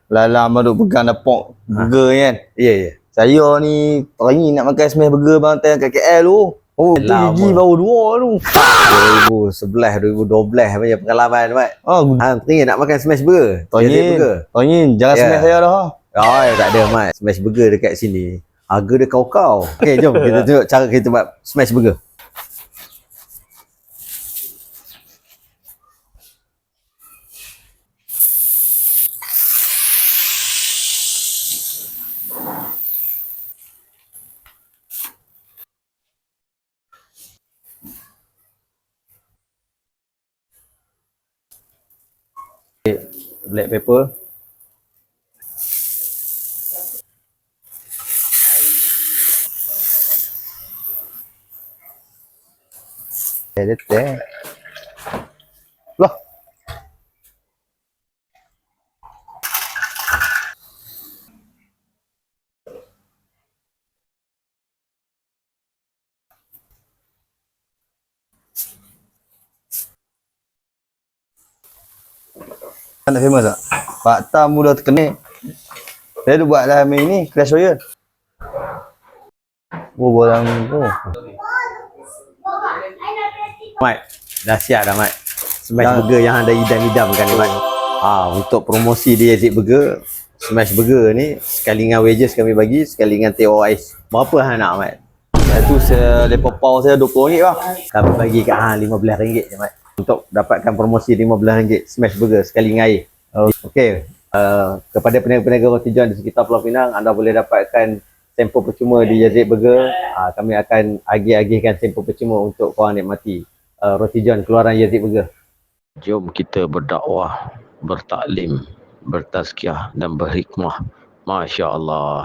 lama duk pegang dapak burger kan. Ya, ya. Saya ni teringin nak makan smash burger bang kat KL tu. Oh, tu gigi baru 2 tu. 2011, 2012 punya pengalaman, Mat. Oh, teringin nak makan smash burger. Teringin, jangan smash saya dah. Oh, tak ada, Mat. Smash burger dekat sini, harga dia kau-kau. Okey, jom kita tengok cara kita buat smash burger. Black pepper. Teh. Loh. Kan famous tak? Pak Tam mudah terkenik. Saya tu buat dalam ni Clash Royale. Oh, barang tu. Mat, dah siap dah, Mat. Smash burger yang anda idam-idamkan ni, Mat. Untuk promosi di Yazid Burger, smash burger ni sekali dengan wedges kami bagi, sekali dengan teh ais. Berapa hang nak, Mat? Itu saya lepas pau saya RM20 bang. Kami bagi kat hang RM15 je, Mat. Untuk dapatkan promosi RM15 smash burger sekali dengan air. Okey. Kepada peniaga-peniaga roti john di sekitar Pulau Pinang, anda boleh dapatkan sampel percuma di Yazid Burger. Kami akan agih-agihkan sampel percuma untuk korang nikmati roti john keluaran Yazid Burger. Jom kita berdakwah, bertaklim, bertazkiyah dan berhikmah. Masya Allah.